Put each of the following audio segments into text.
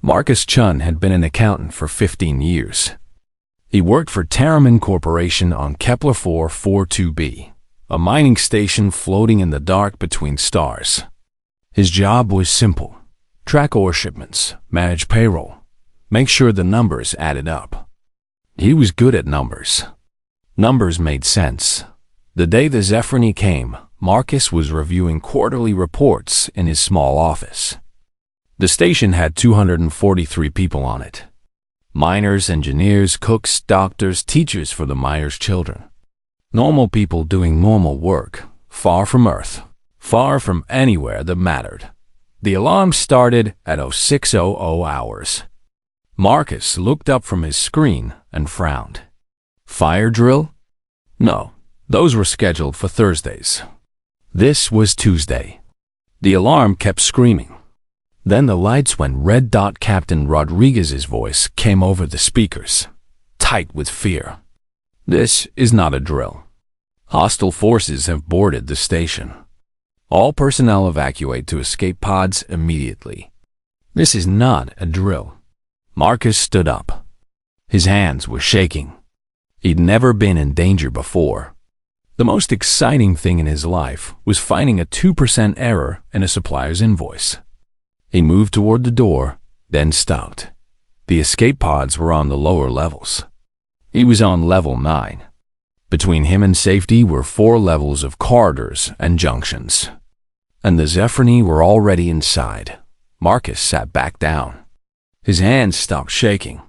Marcus Chun had been an accountant for 15 years. He worked for Taraman Corporation on Kepler 442b, a mining station floating in the dark between stars. His job was simple: track ore shipments, manage payroll, make sure the numbers added up. He was good at numbers. Numbers made sense. The day the Zephyrini came, Marcus was reviewing quarterly reports in his small office. The station had 243 people on it. Miners, engineers, cooks, doctors, teachers for the miners' children. Normal people doing normal work, far from Earth, far from anywhere that mattered. The alarm started at 0600 hours. Marcus looked up from his screen and frowned. Fire drill? No, those were scheduled for Thursdays. This was Tuesday. The alarm kept screaming. Then the lights went red. Captain Rodriguez's voice came over the speakers, tight with fear. This is not a drill. Hostile forces have boarded the station. All personnel evacuate to escape pods immediately. This is not a drill. Marcus stood up. His hands were shaking. He'd never been in danger before. The most exciting thing in his life was finding a 2% error in a supplier's invoice. He moved toward the door, then stopped. The escape pods were on the lower levels. He was on level 9. Between him and safety were 4 levels of corridors and junctions. And the Zephyrini were already inside. Marcus sat back down. His hands stopped shaking.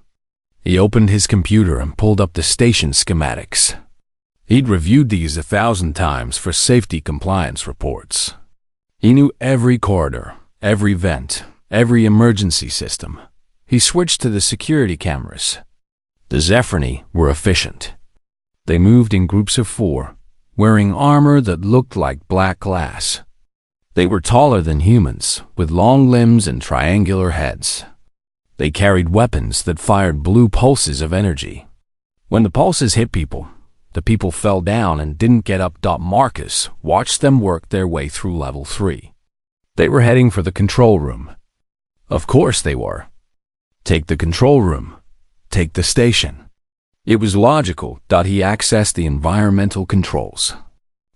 He opened his computer and pulled up the station schematics. He'd reviewed these 1,000 times for safety compliance reports. He knew every corridor, every vent, every emergency system. He switched to the security cameras. The Zephyrini were efficient. They moved in groups of 4, wearing armor that looked like black glass. They were taller than humans, with long limbs and triangular heads. They carried weapons that fired blue pulses of energy. When the pulses hit people, the people fell down and didn't get up. Marcus watched them work their way through level 3. They were heading for the control room. Of course they were. Take the control room. Take the station. It was logical. He accessed the environmental controls.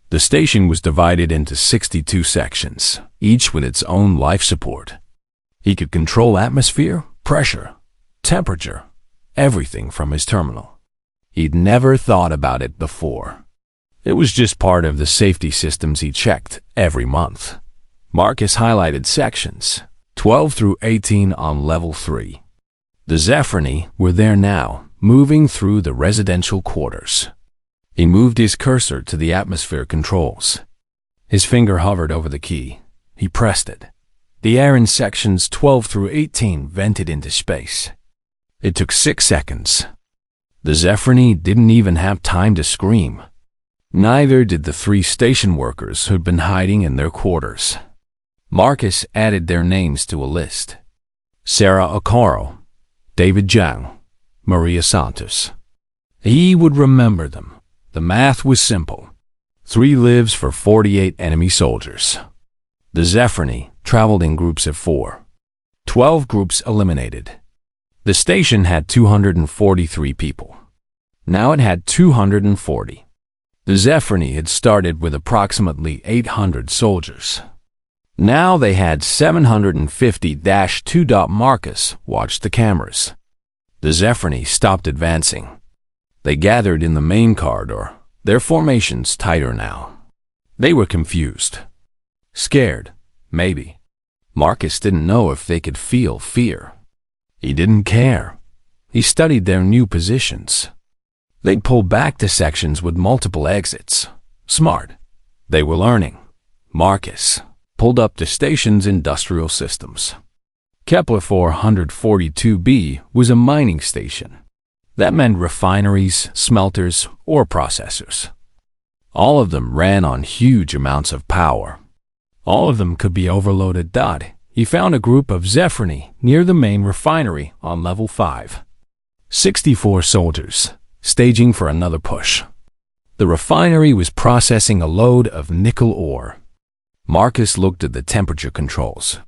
The station was divided into 62 sections, each with its own life support. He could control atmosphere, pressure, temperature, everything from his terminal. He'd never thought about it before. It was just part of the safety systems he checked every month. Marcus highlighted sections, 12 through 18 on level 3. The Zephyrini were there now, moving through the residential quarters. He moved his cursor to the atmosphere controls. His finger hovered over the key. He pressed it. The air in sections 12 through 18 vented into space. It took 6 seconds. The Zephyrini didn't even have time to scream. Neither did the 3 station workers who'd been hiding in their quarters. Marcus added their names to a list. Sarah Okaro, David Zhang, Maria Santos. He would remember them. The math was simple. 3 lives for 48 enemy soldiers. The Zephyrini traveled in groups of 4. 12 groups eliminated. The station had 243 people. Now it had 240. The Zephyrini had started with approximately 800 soldiers. Now they had 750-2. Marcus watched the cameras. The Zephyrini stopped advancing. They gathered in the main corridor, their formations tighter now. They were confused. Scared, maybe. Marcus didn't know if they could feel fear. He didn't care. He studied their new positions. They'd pull back to sections with multiple exits. Smart. They were learning. Marcus pulled up the station's industrial systems. Kepler 442b was a mining station. That meant refineries, smelters, ore processors. All of them ran on huge amounts of power. All of them could be overloaded. He found a group of Zephyrini near the main refinery on level 5. 64 soldiers, staging for another push. The refinery was processing a load of nickel ore. Marcus looked at the temperature controls.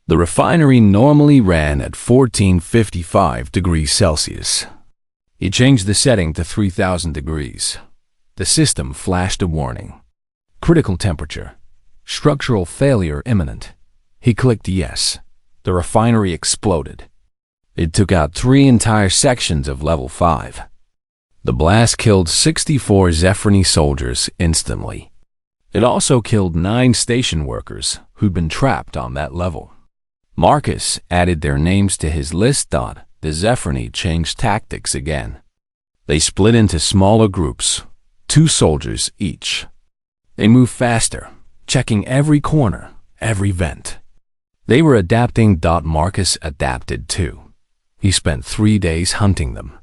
The refinery normally ran at 1455 degrees Celsius. He changed the setting to 3000 degrees. The system flashed a warning. Critical temperature. Structural failure imminent. He clicked yes. The refinery exploded. It took out 3 entire sections of level 5. The blast killed 64 Zephyrni soldiers instantly. It also killed 9 station workers who'd been trapped on that level. Marcus added their names to his list. The Zephyrni changed tactics again. They split into smaller groups, 2 soldiers each. They moved faster, checking every corner, every vent. They were adapting. Marcus adapted too. He spent 3 days hunting them.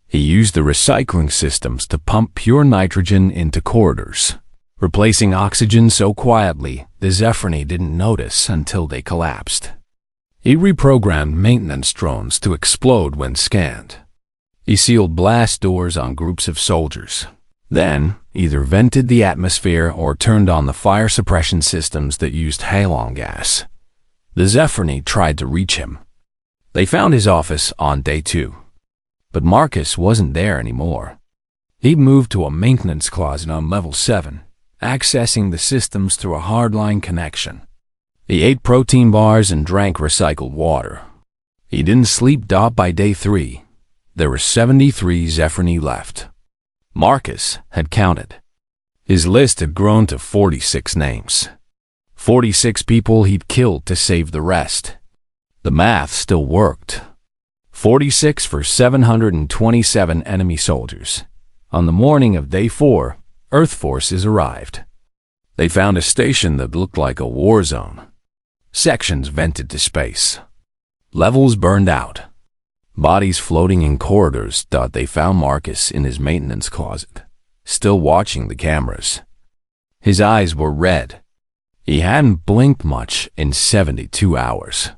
He used the recycling systems to pump pure nitrogen into corridors, replacing oxygen so quietly the Zephyrni didn't notice until they collapsed. He reprogrammed maintenance drones to explode when scanned. He sealed blast doors on groups of soldiers, then either vented the atmosphere or turned on the fire suppression systems that used halon gas. The Zephyrni tried to reach him. They found his office on day 2. But Marcus wasn't there anymore. He'd moved to a maintenance closet on level 7, accessing the systems through a hardline connection. He ate protein bars and drank recycled water. He didn't sleep. By day 3, there were 73 Zephyrni left. Marcus had counted. His list had grown to 46 names. 46 people he'd killed to save the rest. The math still worked. 46 for 727 enemy soldiers. On the morning of day 4, Earth forces arrived. They found a station that looked like a war zone. Sections vented to space. Levels burned out. Bodies floating in corridors. They found Marcus in his maintenance closet, still watching the cameras. His eyes were red. He hadn't blinked much in 72 hours.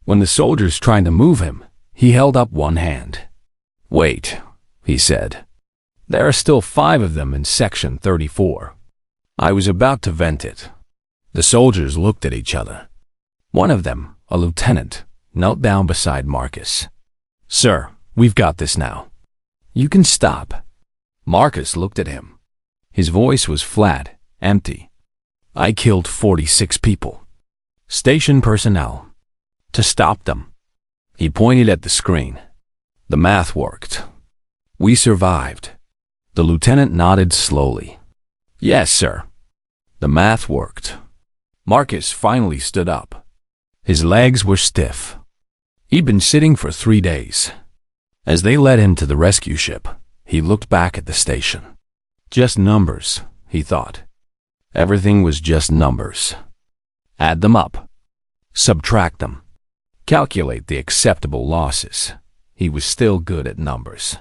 When the soldiers tried to move him, he held up one hand. "Wait," he said. "There are still 5 of them in Section 34. I was about to vent it." The soldiers looked at each other. One of them, a lieutenant, knelt down beside Marcus. "Sir, we've got this now. You can stop." Marcus looked at him. His voice was flat, empty. "I killed 46 people. Station personnel. To stop them." He pointed at the screen. The math worked. "We survived." The lieutenant nodded slowly. "Yes, sir." The math worked. Marcus finally stood up. His legs were stiff. He'd been sitting for 3 days. As they led him to the rescue ship, he looked back at the station. Just numbers, he thought. Everything was just numbers. Add them up. Subtract them. Calculate the acceptable losses. He was still good at numbers.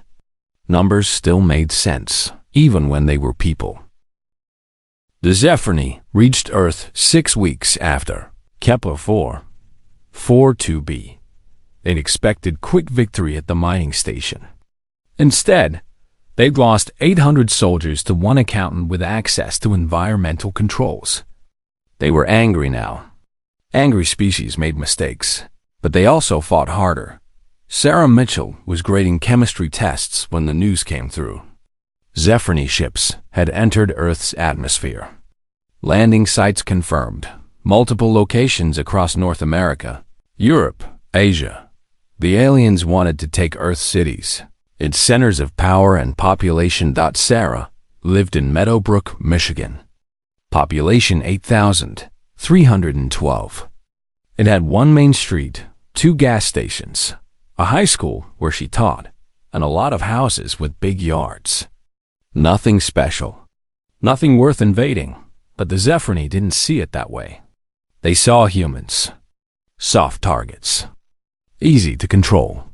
Numbers still made sense, even when they were people. The Zephyrni reached Earth 6 weeks after Kepler 4.42b. They'd expected quick victory at the mining station. Instead, they'd lost 800 soldiers to one accountant with access to environmental controls. They were angry now. Angry species made mistakes, but they also fought harder. Sarah Mitchell was grading chemistry tests when the news came through. Zephyrni ships had entered Earth's atmosphere. Landing sites confirmed. Multiple locations across North America, Europe, Asia. The aliens wanted to take Earth cities, its centers of power and population. Sarah lived in Meadowbrook, Michigan. Population 8,312. It had one main street, 2 gas stations, a high school where she taught, and a lot of houses with big yards. Nothing special. Nothing worth invading, but the Zephyrni didn't see it that way. They saw humans. Soft targets. Easy to control.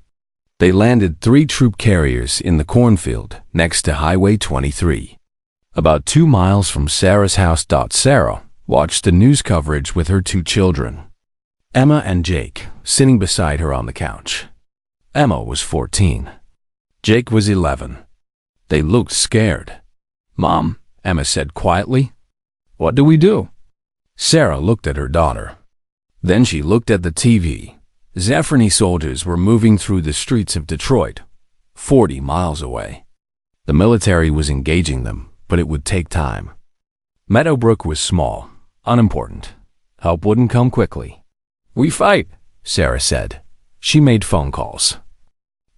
They landed 3 troop carriers in the cornfield next to Highway 23. About 2 miles from Sarah's house. Sarah watched the news coverage with her 2 children, Emma and Jake, sitting beside her on the couch. Emma was 14. Jake was 11. They looked scared. "Mom," Emma said quietly, "what do we do?" Sarah looked at her daughter. Then she looked at the TV. Zephyrine soldiers were moving through the streets of Detroit, 40 miles away. The military was engaging them, but it would take time. Meadowbrook was small, unimportant. Help wouldn't come quickly. "We fight," Sarah said. She made phone calls.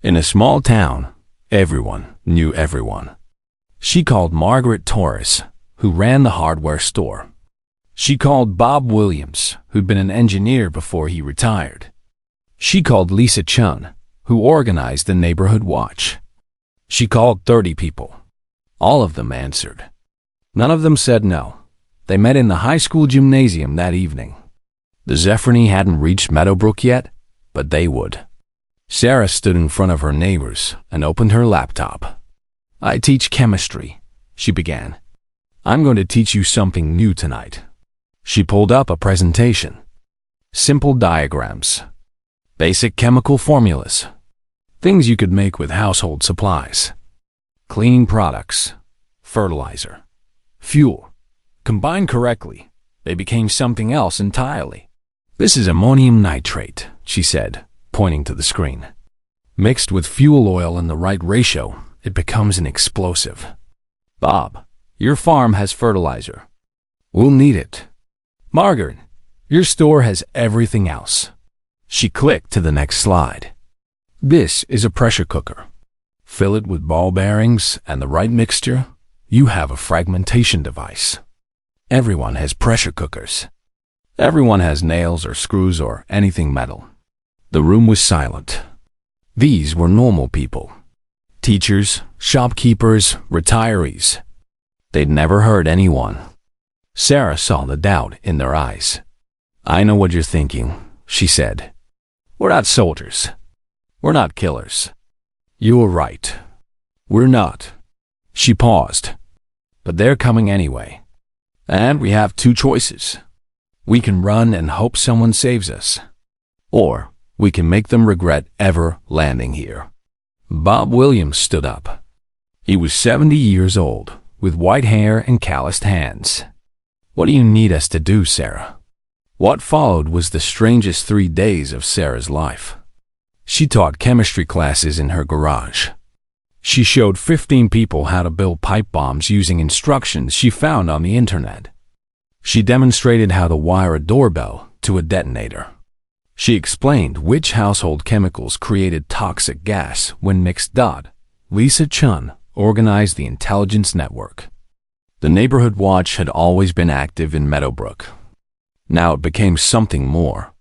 In a small town, everyone knew everyone. She called Margaret Torres, who ran the hardware store. She called Bob Williams, who'd been an engineer before he retired. She called Lisa Chun, who organized the neighborhood watch. She called 30 people. All of them answered. None of them said no. They met in the high school gymnasium that evening. The Zephyrine hadn't reached Meadowbrook yet, but they would. Sarah stood in front of her neighbors and opened her laptop. "I teach chemistry," she began. "I'm going to teach you something new tonight." She pulled up a presentation. Simple diagrams. Basic chemical formulas. Things you could make with household supplies. Cleaning products. Fertilizer. Fuel. Combined correctly, they became something else entirely. "This is ammonium nitrate," she said, pointing to the screen. "Mixed with fuel oil in the right ratio, it becomes an explosive. Bob, your farm has fertilizer. We'll need it. Margaret, your store has everything else." She clicked to the next slide. "This is a pressure cooker. Fill it with ball bearings and the right mixture, you have a fragmentation device. Everyone has pressure cookers. Everyone has nails or screws or anything metal." The room was silent. These were normal people. Teachers, shopkeepers, retirees. They'd never heard anyone. Sarah saw the doubt in their eyes. "I know what you're thinking," she said. "We're not soldiers. We're not killers." "You're right. We're not." She paused. "But they're coming anyway. And we have two choices. We can run and hope someone saves us. Or we can make them regret ever landing here." Bob Williams stood up. He was 70 years old, with white hair and calloused hands. "What do you need us to do, Sarah?" What followed was the strangest 3 days of Sarah's life. She taught chemistry classes in her garage. She showed 15 people how to build pipe bombs using instructions she found on the internet. She demonstrated how to wire a doorbell to a detonator. She explained which household chemicals created toxic gas when mixed. Lisa Chun organized the intelligence network. The neighborhood watch had always been active in Meadowbrook. Now it became something more.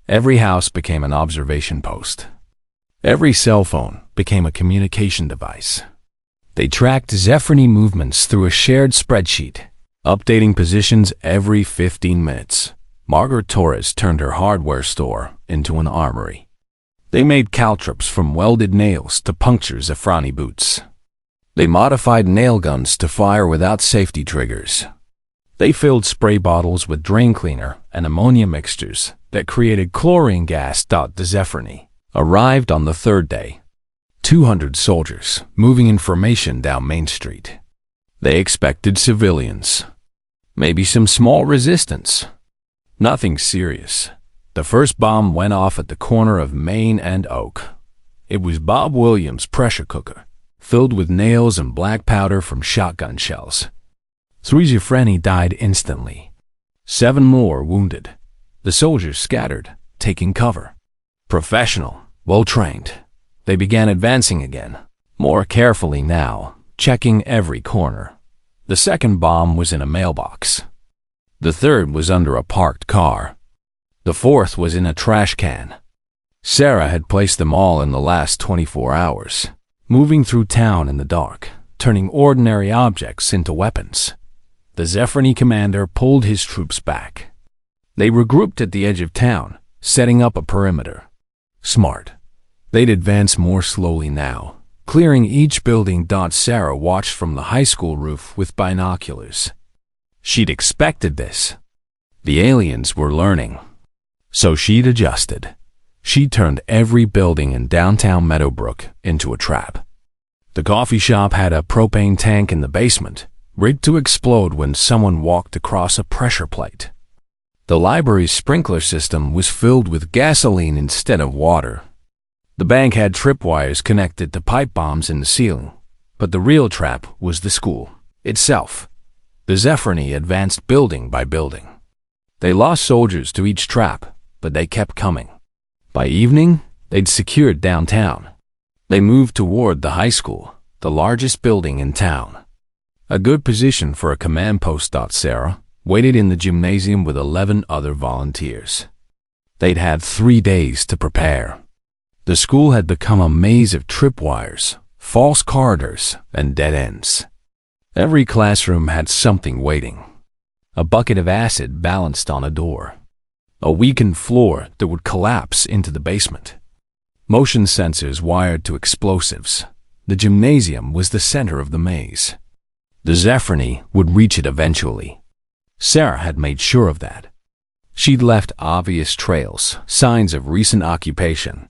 Every house became an observation post. Every cell phone became a communication device. They tracked Zephyrine movements through a shared spreadsheet, updating positions every 15 minutes. Margaret Torres turned her hardware store into an armory. They made caltrops from welded nails to puncture Zephyrine boots. They modified nail guns to fire without safety triggers. They filled spray bottles with drain cleaner and ammonia mixtures that created chlorine gas. The Zephyrine arrived on the third day. 200 soldiers moving information down Main Street. They expected civilians. Maybe some small resistance. Nothing serious. The first bomb went off at the corner of Main and Oak. It was Bob Williams' pressure cooker, filled with nails and black powder from shotgun shells. 3 Zephyrine died instantly. 7 more wounded. The soldiers scattered, taking cover. Professional, well-trained. They began advancing again, more carefully now, checking every corner. The second bomb was in a mailbox. The third was under a parked car. The fourth was in a trash can. Sarah had placed them all in the last 24 hours, moving through town in the dark, turning ordinary objects into weapons. The Zephyrine commander pulled his troops back. They regrouped at the edge of town, setting up a perimeter. Smart. They'd advance more slowly now, clearing each building. Sarah watched from the high school roof with binoculars. She'd expected this. The aliens were learning. So she'd adjusted. She turned every building in downtown Meadowbrook into a trap. The coffee shop had a propane tank in the basement, rigged to explode when someone walked across a pressure plate. The library's sprinkler system was filled with gasoline instead of water. The bank had tripwires connected to pipe bombs in the ceiling, but the real trap was the school itself. The Zephyrini advanced building by building. They lost soldiers to each trap, but they kept coming. By evening, they'd secured downtown. They moved toward the high school, the largest building in town. A good position for a command post. Sarah waited in the gymnasium with 11 other volunteers. They'd had 3 days to prepare. The school had become a maze of tripwires, false corridors, and dead ends. Every classroom had something waiting. A bucket of acid balanced on a door. A weakened floor that would collapse into the basement. Motion sensors wired to explosives. The gymnasium was the center of the maze. The Zephyrini would reach it eventually. Sarah had made sure of that. She'd left obvious trails, signs of recent occupation.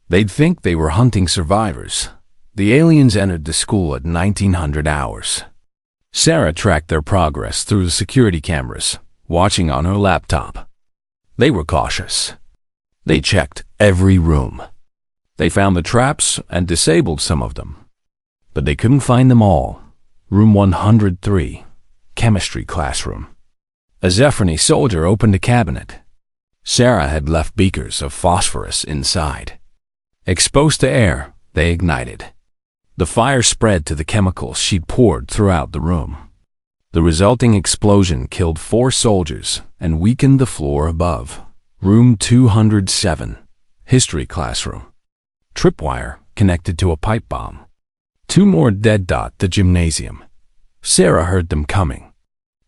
They'd think they were hunting survivors. The aliens entered the school at 1900 hours. Sarah tracked their progress through the security cameras, watching on her laptop. They were cautious. They checked every room. They found the traps and disabled some of them. But they couldn't find them all. Room 103, chemistry classroom. A Zephyrini soldier opened a cabinet. Sarah had left beakers of phosphorus inside. Exposed to air, they ignited. The fire spread to the chemicals she'd poured throughout the room. The resulting explosion killed 4 soldiers and weakened the floor above. Room 207, history classroom. Tripwire connected to a pipe bomb. 2 more dead. The gymnasium. Sarah heard them coming.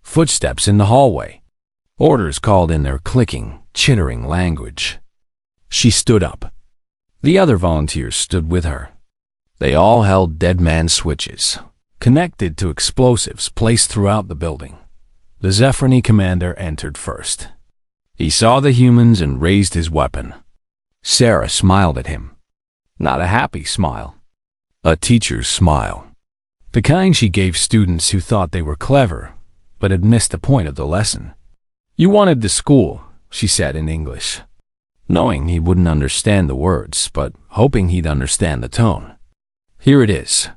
Footsteps in the hallway. Orders called in their clicking, chittering language. She stood up. The other volunteers stood with her. They all held dead man switches, connected to explosives placed throughout the building. The Zephyrini commander entered first. He saw the humans and raised his weapon. Sarah smiled at him. Not a happy smile. A teacher's smile. The kind she gave students who thought they were clever, but had missed the point of the lesson. "You wanted the school," she said in English, knowing he wouldn't understand the words, but hoping he'd understand the tone. "Here it is."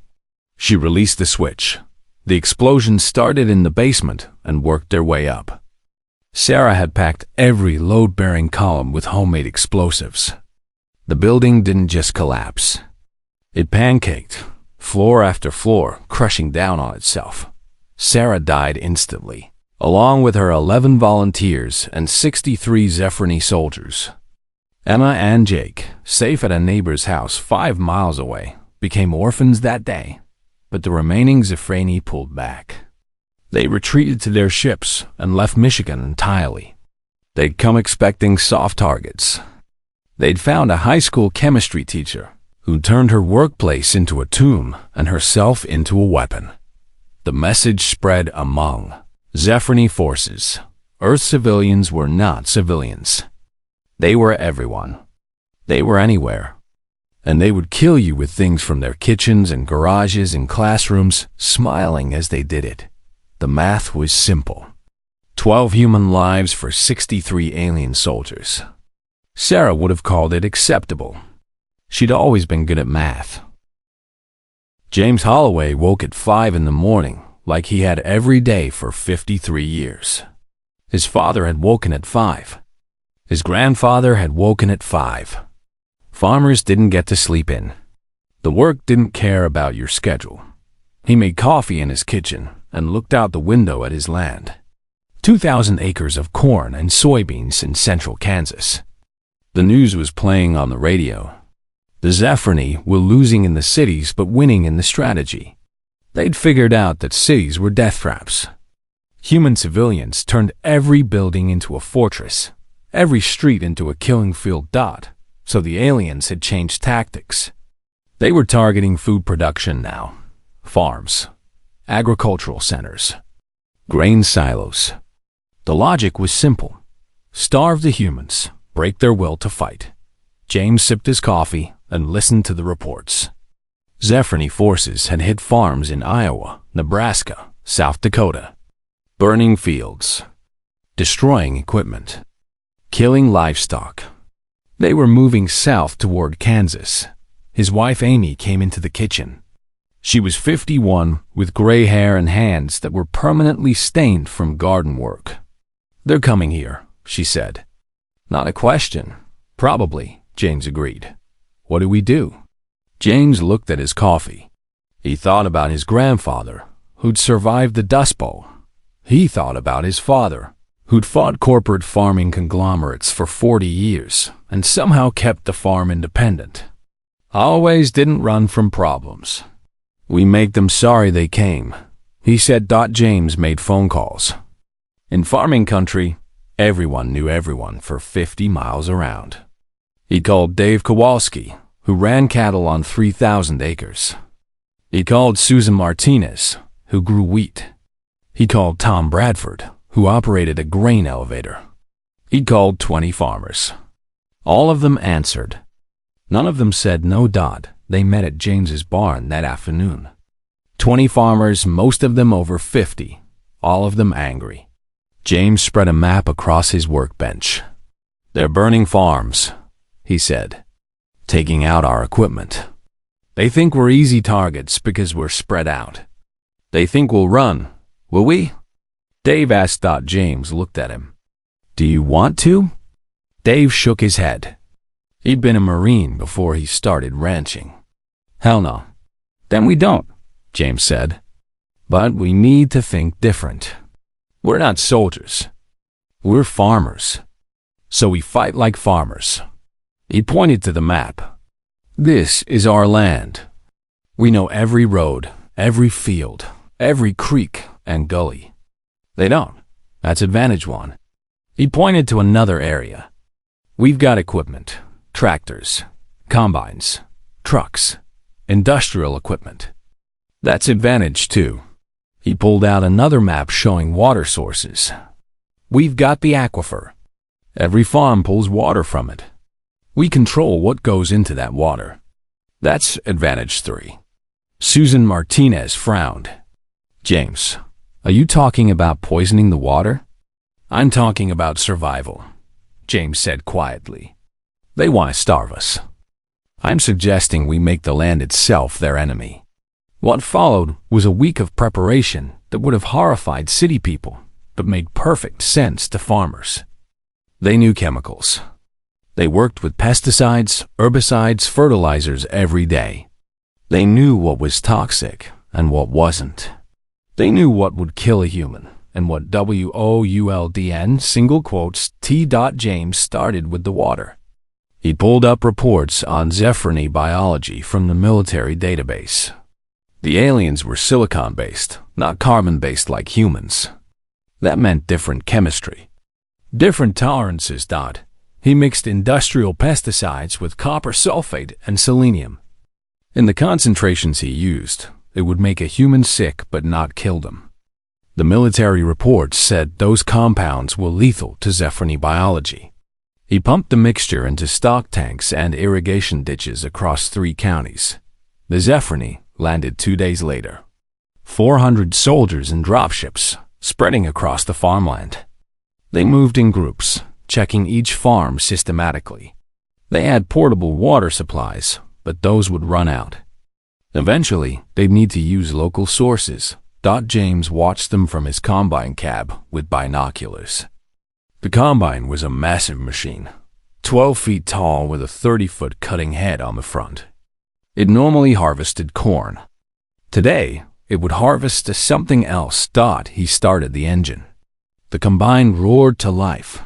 She released the switch. The explosion started in the basement and worked their way up. Sarah had packed every load-bearing column with homemade explosives. The building didn't just collapse. It pancaked, floor after floor, crushing down on itself. Sarah died instantly, along with her 11 volunteers and 63 Zephyrini soldiers. Emma and Jake, safe at a neighbor's house 5 miles away, became orphans that day, but the remaining Zephyrini pulled back. They retreated to their ships and left Michigan entirely. They'd come expecting soft targets. They'd found a high school chemistry teacher who turned her workplace into a tomb and herself into a weapon. The message spread among Zephyrini forces. Earth civilians were not civilians. They were everyone. They were anywhere. And they would kill you with things from their kitchens and garages and classrooms, smiling as they did it. The math was simple. 12 human lives for 63 alien soldiers. Sarah would have called it acceptable. She'd always been good at math. James Holloway woke at 5 in the morning, like he had every day for 53 years. His father had woken at 5. His grandfather had woken at 5. Farmers didn't get to sleep in. The work didn't care about your schedule. He made coffee in his kitchen and looked out the window at his land. 2,000 acres of corn and soybeans in central Kansas. The news was playing on the radio. The Zephyrini were losing in the cities but winning in the strategy. They'd figured out that cities were death traps. Human civilians turned every building into a fortress, every street into a killing field. So the aliens had changed tactics. They were targeting food production now. Farms, agricultural centers, grain silos. The logic was simple. Starve the humans, break their will to fight. James sipped his coffee and listened to the reports. Zephyrini forces had hit farms in Iowa, Nebraska, South Dakota. Burning fields. destroying equipment, killing livestock. They were moving south toward Kansas. His wife Amy came into the kitchen. She was 51, with gray hair and hands that were permanently stained from garden work. "They're coming here," she said. "Not a question." "Probably," James agreed. "What do we do?" James looked at his coffee. He thought about his grandfather, who'd survived the Dust Bowl. He thought about his father, who'd fought corporate farming conglomerates for 40 years and somehow kept the farm independent. Always didn't run from problems. "We make them sorry they came," he said. James made phone calls. In farming country, everyone knew everyone for 50 miles around. He called Dave Kowalski, who ran cattle on 3,000 acres. He called Susan Martinez, who grew wheat. He called Tom Bradford, who operated a grain elevator. He called 20 farmers. All of them answered. None of them said no. They met at James's barn that afternoon. 20 farmers, most of them over 50, all of them angry. James spread a map across his workbench. "They're burning farms," he said, "taking out our equipment. They think we're easy targets because we're spread out. They think we'll run. Will we?" Dave asked. James looked at him. "Do you want to?" Dave shook his head. He'd been a Marine before he started ranching. "Hell no." "Then we don't," James said. "But we need to think different. We're not soldiers. We're farmers. So we fight like farmers." He pointed to the map. "This is our land. We know every road, every field, every creek and gully. They don't. That's advantage one." He pointed to another area. "We've got equipment, tractors, combines, trucks, industrial equipment. That's advantage two." He pulled out another map showing water sources. "We've got the aquifer. Every farm pulls water from it. We control what goes into that water. That's advantage three." Susan Martinez frowned. "James, are you talking about poisoning the water?" "I'm talking about survival," James said quietly. "They want to starve us. I'm suggesting we make the land itself their enemy." What followed was a week of preparation that would have horrified city people, but made perfect sense to farmers. They knew chemicals. They worked with pesticides, herbicides, fertilizers every day. They knew what was toxic and what wasn't. They knew what would kill a human and what WOULDN single quotes T. James started with the water. He pulled up reports on Zephyr biology from the military database. The aliens were silicon-based, not carbon-based like humans. That meant different chemistry. Different tolerances. He mixed industrial pesticides with copper sulfate and selenium. In the concentrations he used, it would make a human sick but not kill them. The military reports said those compounds were lethal to Zephyr biology. He pumped the mixture into stock tanks and irrigation ditches across 3 counties. The Zephyr landed 2 days later. 400 soldiers in dropships, spreading across the farmland. They moved in groups, checking each farm systematically. They had portable water supplies, but those would run out. Eventually, they'd need to use local sources. James watched them from his combine cab with binoculars. The combine was a massive machine, 12 feet tall with a 30-foot cutting head on the front. It normally harvested corn. Today, it would harvest something else. He started the engine. The combine roared to life,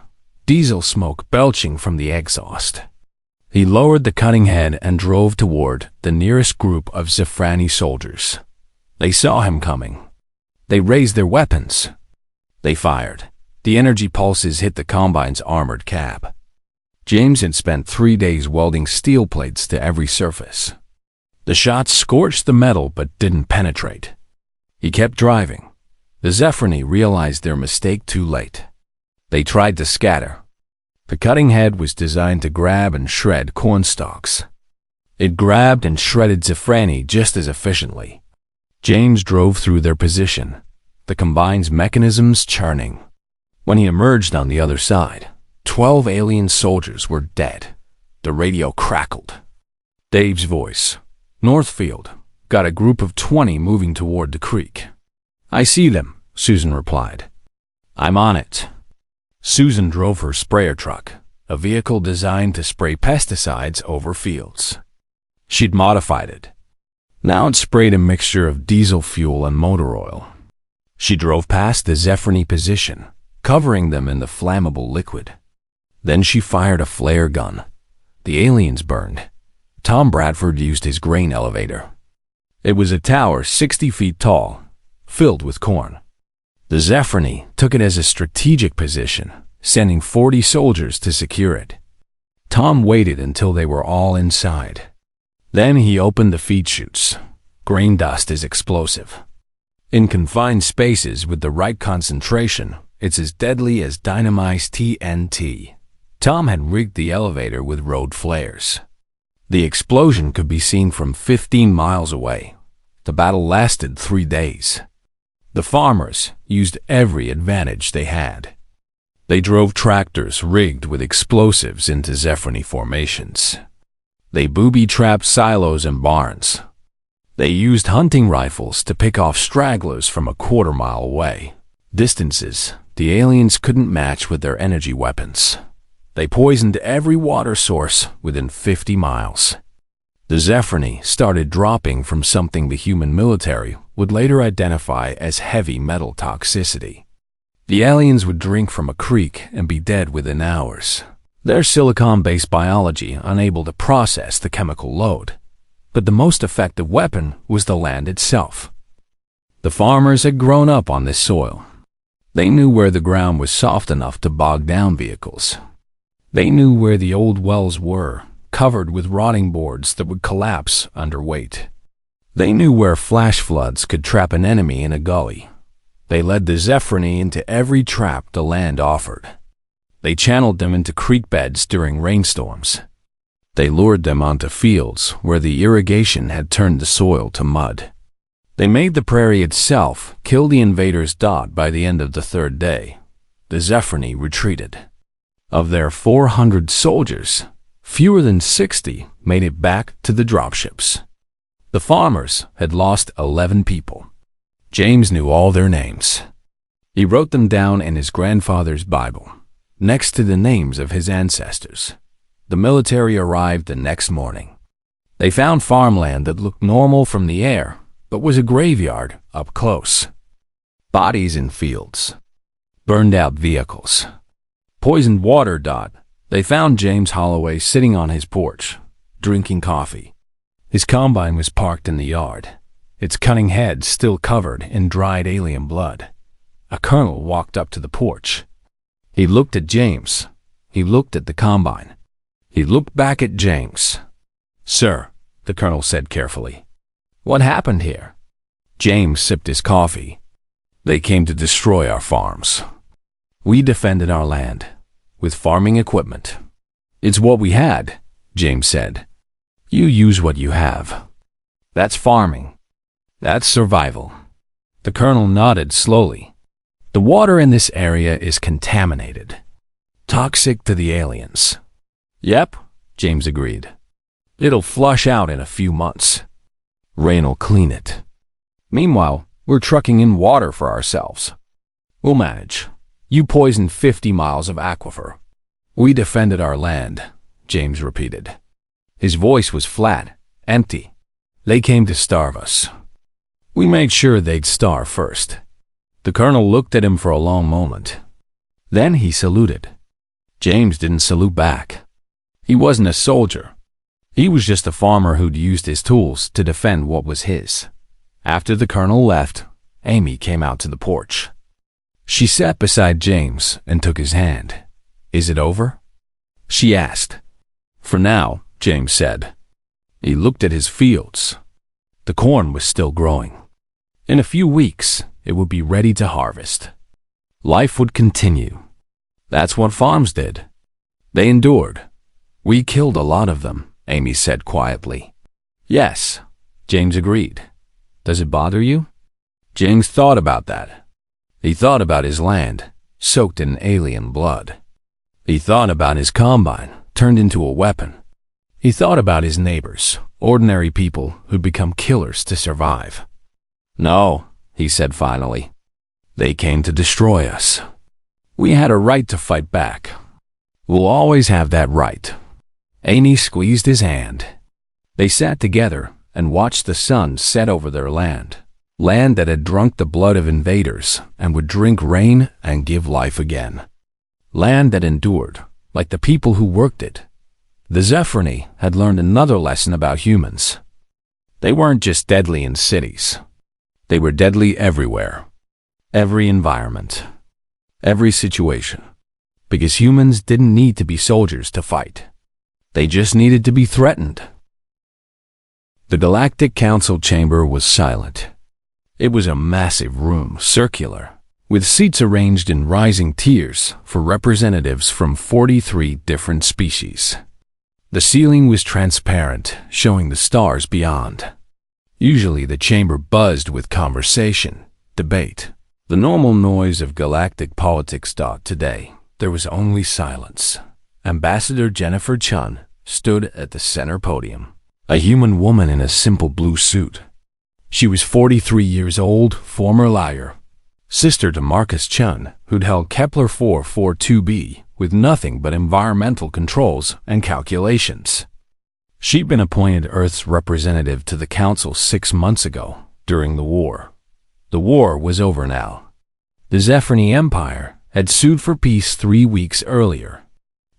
diesel smoke belching from the exhaust. He lowered the cutting head and drove toward the nearest group of Zephyr soldiers. They saw him coming. They raised their weapons. They fired. The energy pulses hit the combine's armored cab. James had spent 3 days welding steel plates to every surface. The shots scorched the metal but didn't penetrate. He kept driving. The Zephyr realized their mistake too late. They tried to scatter. The cutting head was designed to grab and shred corn stalks. It grabbed and shredded Zephyr just as efficiently. James drove through their position, the combine's mechanisms churning. When he emerged on the other side, 12 alien soldiers were dead. The radio crackled. Dave's voice. Northfield. Got a group of 20 moving toward the creek. I see them, Susan replied. I'm on it. Susan drove her sprayer truck, a vehicle designed to spray pesticides over fields. She'd modified it. Now it sprayed a mixture of diesel fuel and motor oil. She drove past the Zephyrine position, covering them in the flammable liquid. Then she fired a flare gun. The aliens burned. Tom Bradford used his grain elevator. It was a tower 60 feet tall, filled with corn. The Zephyrine took it as a strategic position, sending 40 soldiers to secure it. Tom waited until they were all inside. Then he opened the feed chutes. Grain dust is explosive. In confined spaces with the right concentration, it's as deadly as dynamized TNT. Tom had rigged the elevator with road flares. The explosion could be seen from 15 miles away. The battle lasted 3 days. The farmers used every advantage they had. They drove tractors rigged with explosives into Zephyrine formations. They booby-trapped silos and barns. They used hunting rifles to pick off stragglers from a quarter-mile away. Distances the aliens couldn't match with their energy weapons. They poisoned every water source within 50 miles. The Zephyrine started dropping from something the human military would later identify as heavy metal toxicity. The aliens would drink from a creek and be dead within hours. Their silicon-based biology unable to process the chemical load. But the most effective weapon was the land itself. The farmers had grown up on this soil. They knew where the ground was soft enough to bog down vehicles. They knew where the old wells were, covered with rotting boards that would collapse under weight. They knew where flash floods could trap an enemy in a gully. They led the Zephyrine into every trap the land offered. They channeled them into creek beds during rainstorms. They lured them onto fields where the irrigation had turned the soil to mud. They made the prairie itself kill the invaders' dot by the end of the 3rd day. The Zephyrine retreated. Of their 400 soldiers, fewer than 60 made it back to the dropships. The farmers had lost 11 people. James knew all their names. He wrote them down in his grandfather's Bible, next to the names of his ancestors. The military arrived the next morning. They found farmland that looked normal from the air, but was a graveyard up close. Bodies in fields. Burned out vehicles. Poisoned water. They found James Holloway sitting on his porch, drinking coffee. His combine was parked in the yard, its cunning head still covered in dried alien blood. A colonel walked up to the porch. He looked at James. He looked at the combine. He looked back at James. Sir, the colonel said carefully, what happened here? James sipped his coffee. They came to destroy our farms. We defended our land with farming equipment. It's what we had, James said. You use what you have. That's farming. That's survival. The colonel nodded slowly. The water in this area is contaminated. Toxic to the aliens. Yep, James agreed. It'll flush out in a few months. Rain'll clean it. Meanwhile, we're trucking in water for ourselves. We'll manage. You poisoned 50 miles of aquifer. We defended our land, James repeated. His voice was flat, empty. They came to starve us. We made sure they'd starve first. The colonel looked at him for a long moment. Then he saluted. James didn't salute back. He wasn't a soldier. He was just a farmer who'd used his tools to defend what was his. After the colonel left, Amy came out to the porch. She sat beside James and took his hand. Is it over? She asked. For now, James said. He looked at his fields. The corn was still growing. In a few weeks, it would be ready to harvest. Life would continue. That's what farms did. They endured. We killed a lot of them, Amy said quietly. Yes, James agreed. Does it bother you? James thought about that. He thought about his land, soaked in alien blood. He thought about his combine, turned into a weapon. He thought about his neighbors, ordinary people who'd become killers to survive. "No," he said finally. "They came to destroy us. We had a right to fight back. We'll always have that right." Amy squeezed his hand. They sat together and watched the sun set over their land that had drunk the blood of invaders and would drink rain and give life again. Land that endured, like the people who worked it. The Zephyrini had learned another lesson about humans. They weren't just deadly in cities. They were deadly everywhere. Every environment. Every situation. Because humans didn't need to be soldiers to fight. They just needed to be threatened. The Galactic Council chamber was silent. It was a massive room, circular, with seats arranged in rising tiers for representatives from 43 different species. The ceiling was transparent, showing the stars beyond. Usually the chamber buzzed with conversation, debate, the normal noise of galactic politics. Today, there was only silence. Ambassador Jennifer Chun stood at the center podium, a human woman in a simple blue suit. She was 43 years old, former liar, sister to Marcus Chun, who'd held Kepler 442b with nothing but environmental controls and calculations. She'd been appointed Earth's representative to the Council 6 months ago, during the war. The war was over now. The Zephyrini Empire had sued for peace 3 weeks earlier.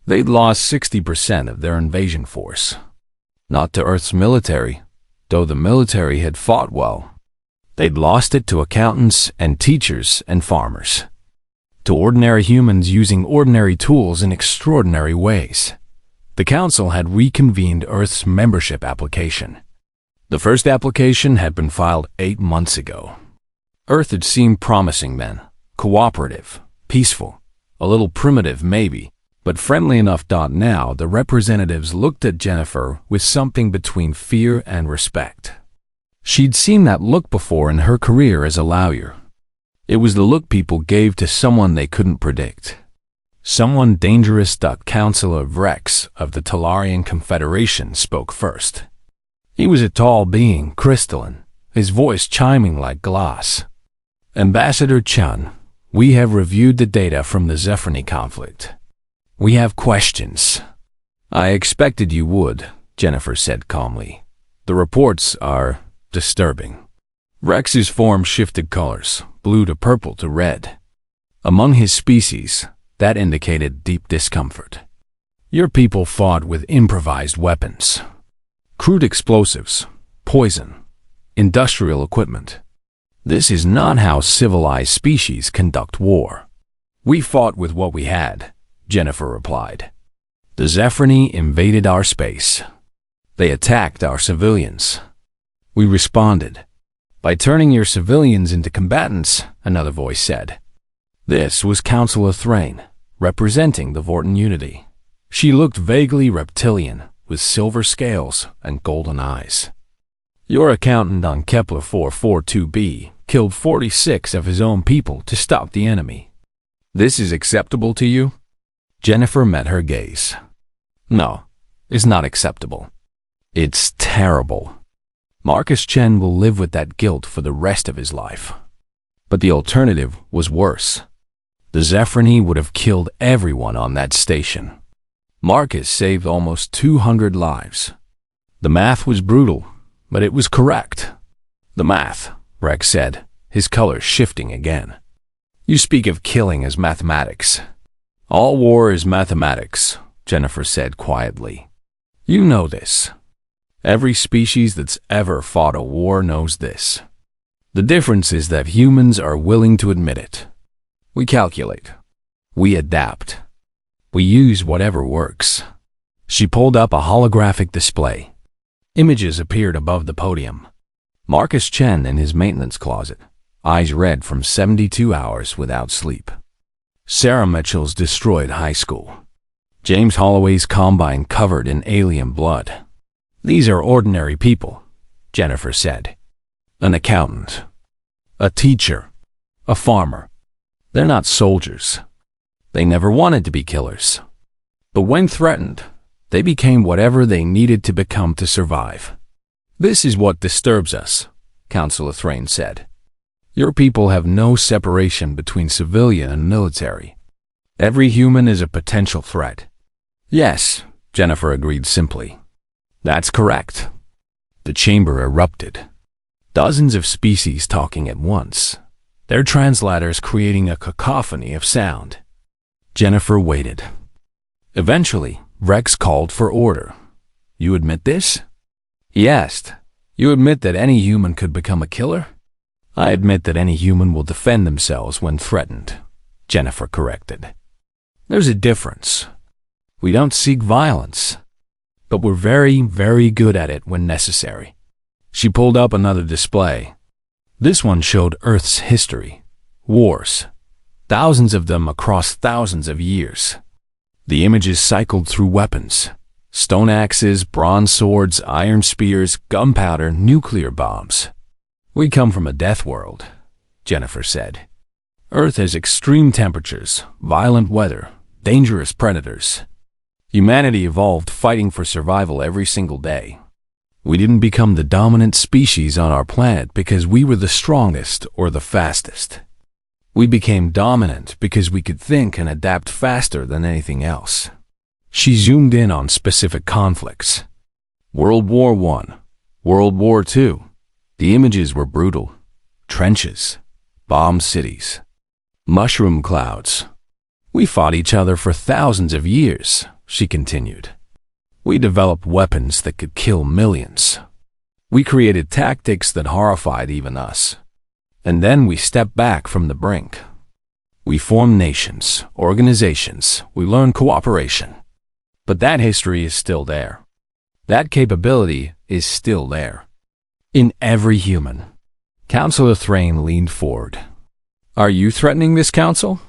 They'd lost 60% of their invasion force. Not to Earth's military, though the military had fought well. They'd lost it to accountants and teachers and farmers. To ordinary humans using ordinary tools in extraordinary ways. The Council had reconvened Earth's membership application. The first application had been filed 8 months ago. Earth had seemed promising then, cooperative, peaceful, a little primitive maybe, but friendly enough. Now the representatives looked at Jennifer with something between fear and respect. She'd seen that look before in her career as a lawyer. It was the look people gave to someone they couldn't predict. Someone dangerous. Councilor Vrex of the Talarian Confederation spoke first. He was a tall being, crystalline, his voice chiming like glass. "Ambassador Chun, we have reviewed the data from the Zephyrini conflict. We have questions." "I expected you would," Jennifer said calmly. "The reports are disturbing." Rex's form shifted colors, blue to purple to red. Among his species, that indicated deep discomfort. "Your people fought with improvised weapons. Crude explosives, poison, industrial equipment. This is not how civilized species conduct war." "We fought with what we had," Jennifer replied. "The Zephyrini invaded our space. They attacked our civilians. We responded. By turning your civilians into combatants," another voice said. This was Councilor Thrain, representing the Vorton Unity. She looked vaguely reptilian, with silver scales and golden eyes. "Your accountant on Kepler 442b killed 46 of his own people to stop the enemy. This is acceptable to you?" Jennifer met her gaze. "No, it's not acceptable. It's terrible. Marcus Chen will live with that guilt for the rest of his life." But the alternative was worse. The Zephyrini would have killed everyone on that station. Marcus saved almost 200 lives. The math was brutal, but it was correct. "The math," Rex said, his color shifting again. "You speak of killing as mathematics." "All war is mathematics," Jennifer said quietly. "You know this. Every species that's ever fought a war knows this. The difference is that humans are willing to admit it. We calculate. We adapt. We use whatever works." She pulled up a holographic display. Images appeared above the podium. Marcus Chen in his maintenance closet, eyes red from 72 hours without sleep. Sarah Mitchell's destroyed high school. James Holloway's combine covered in alien blood. "These are ordinary people," Jennifer said. "An accountant, a teacher, a farmer. They're not soldiers. They never wanted to be killers. But when threatened, they became whatever they needed to become to survive. "This is what disturbs us," Councillor Thrain said. "Your people have no separation between civilian and military. Every human is a potential threat." "Yes," Jennifer agreed simply. "That's correct." The chamber erupted. Dozens of species talking at once, their translators creating a cacophony of sound. Jennifer waited. Eventually, Rex called for order. "You admit this?" He asked. "You admit that any human could become a killer?" "I admit that any human will defend themselves when threatened," Jennifer corrected. "There's a difference. We don't seek violence, but we're very, very good at it when necessary." She pulled up another display. This one showed Earth's history. Wars. Thousands of them across thousands of years. The images cycled through weapons. Stone axes, bronze swords, iron spears, gunpowder, nuclear bombs. "We come from a death world," Jennifer said. "Earth has extreme temperatures, violent weather, dangerous predators. Humanity evolved fighting for survival every single day. We didn't become the dominant species on our planet because we were the strongest or the fastest. We became dominant because we could think and adapt faster than anything else." She zoomed in on specific conflicts. World War I, World War II. The images were brutal. Trenches, bombed cities, mushroom clouds. "We fought each other for thousands of years," she continued. "We developed weapons that could kill millions. We created tactics that horrified even us. And then we stepped back from the brink. We formed nations, organizations, we learned cooperation. But that history is still there. That capability is still there. In every human." Councillor Thrain leaned forward. "Are you threatening this council?"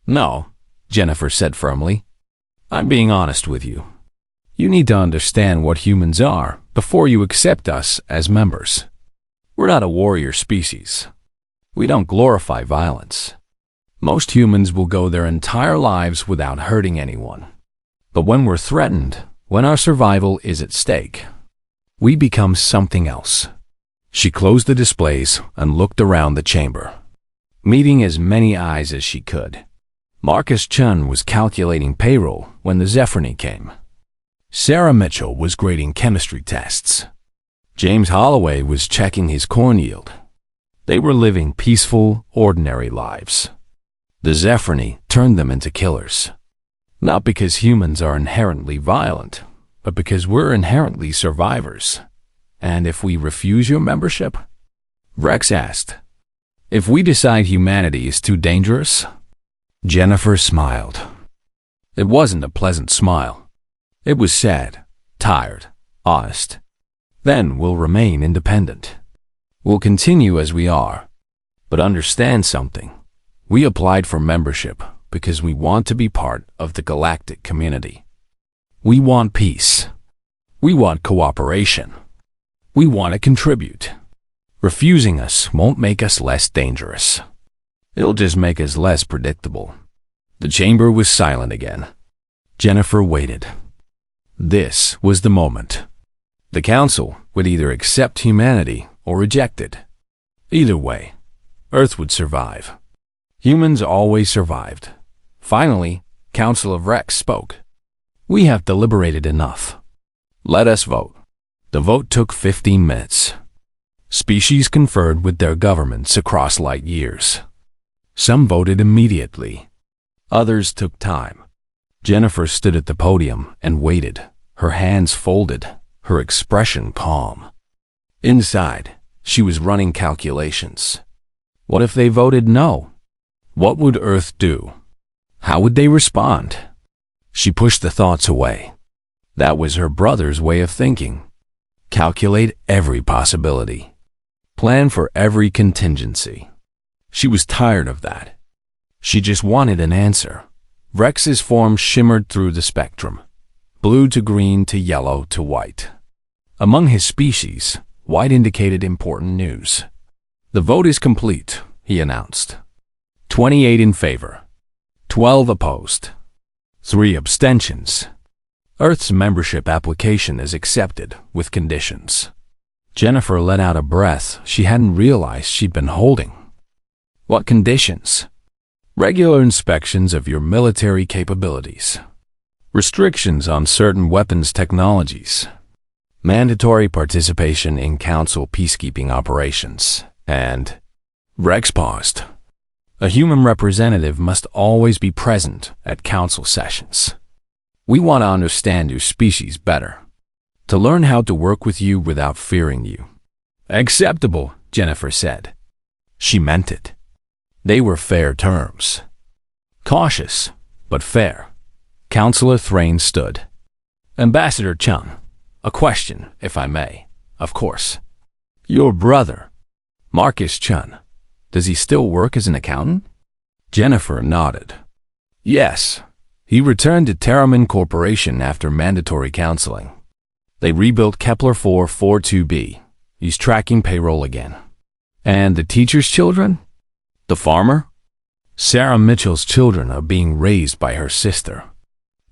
"No," Jennifer said firmly. "I'm being honest with you. You need to understand what humans are before you accept us as members. We're not a warrior species. We don't glorify violence. Most humans will go their entire lives without hurting anyone. But when we're threatened, when our survival is at stake, we become something else." She closed the displays and looked around the chamber, meeting as many eyes as she could. Marcus Chun was calculating payroll when the Zephyrini came. Sarah Mitchell was grading chemistry tests. James Holloway was checking his corn yield. They were living peaceful, ordinary lives. The Zephyrini turned them into killers. Not because humans are inherently violent, but because we're inherently survivors. "And if we refuse your membership?" Rex asked. "If we decide humanity is too dangerous?" Jennifer smiled. It wasn't a pleasant smile. It was sad, tired, honest. "Then we'll remain independent. We'll continue as we are. But understand something. We applied for membership because we want to be part of the galactic community. We want peace. We want cooperation. We want to contribute. Refusing us won't make us less dangerous. It'll just make us less predictable." The chamber was silent again. Jennifer waited. This was the moment. The council would either accept humanity or reject it. Either way, Earth would survive. Humans always survived. Finally, Council of Rex spoke. "We have deliberated enough. Let us vote." The vote took 15 minutes. Species conferred with their governments across light years. Some voted immediately. Others took time. Jennifer stood at the podium and waited, her hands folded, her expression calm. Inside, she was running calculations. What if they voted no? What would Earth do? How would they respond? She pushed the thoughts away. That was her brother's way of thinking. Calculate every possibility. Plan for every contingency. She was tired of that. She just wanted an answer. Rex's form shimmered through the spectrum, blue to green to yellow to white. Among his species, white indicated important news. "The vote is complete," he announced. 28 in favor. 12 opposed. 3 abstentions. Earth's membership application is accepted with conditions. Jennifer let out a breath she hadn't realized she'd been holding. What conditions? Regular inspections of your military capabilities. Restrictions on certain weapons technologies. Mandatory participation in Council peacekeeping operations. And Rex paused. A human representative must always be present at Council sessions. We want to understand your species better. To learn how to work with you without fearing you. Acceptable, Jennifer said. She meant it. They were fair terms. Cautious, but fair. Counselor Thrain stood. Ambassador Chun, a question, if I may, of course. Your brother, Marcus Chun, does he still work as an accountant? Jennifer nodded. Yes, he returned to Terramin Corporation after mandatory counseling. They rebuilt Kepler-442b. He's tracking payroll again. And the teacher's children? The farmer? Sarah Mitchell's children are being raised by her sister.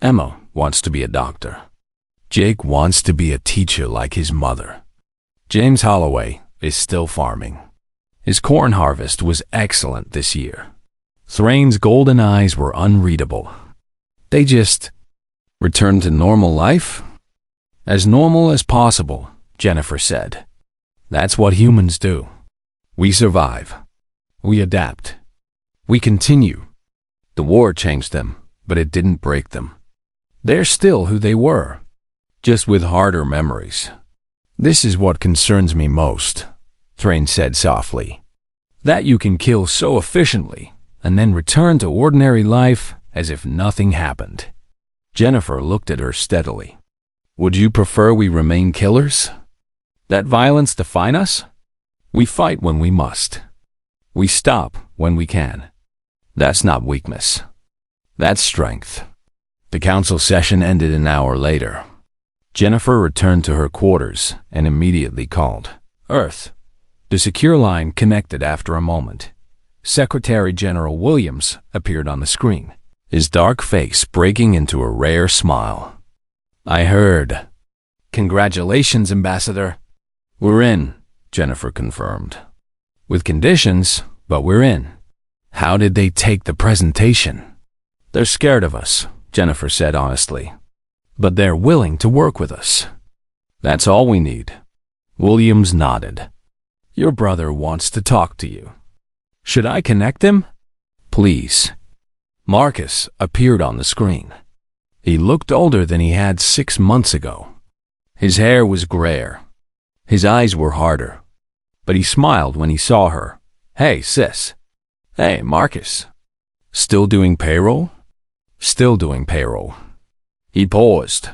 Emma wants to be a doctor. Jake wants to be a teacher like his mother. James Holloway is still farming. His corn harvest was excellent this year. Thrain's golden eyes were unreadable. They just returned to normal life? As normal as possible, Jennifer said. That's what humans do. We survive. We adapt. We continue. The war changed them, but it didn't break them. They're still who they were, just with harder memories. This is what concerns me most, Thrain said softly. That you can kill so efficiently and then return to ordinary life as if nothing happened. Jennifer looked at her steadily. Would you prefer we remain killers? That violence define us? We fight when we must. We stop when we can. That's not weakness. That's strength. The council session ended an hour later. Jennifer returned to her quarters and immediately called Earth. The secure line connected after a moment. Secretary General Williams appeared on the screen, his dark face breaking into a rare smile. I heard. Congratulations, Ambassador. We're in, Jennifer confirmed. With conditions, but we're in. How did they take the presentation? They're scared of us, Jennifer said honestly. But they're willing to work with us. That's all we need. Williams nodded. Your brother wants to talk to you. Should I connect him? Please. Marcus appeared on the screen. He looked older than he had 6 months ago. His hair was grayer. His eyes were harder. But he smiled when he saw her. Hey, sis. Hey, Marcus. Still doing payroll? Still doing payroll. He paused.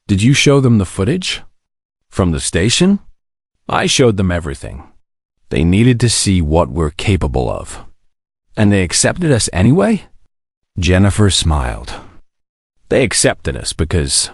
Did you show them the footage? From the station? I showed them everything. They needed to see what we're capable of. And they accepted us anyway? Jennifer smiled. They accepted us because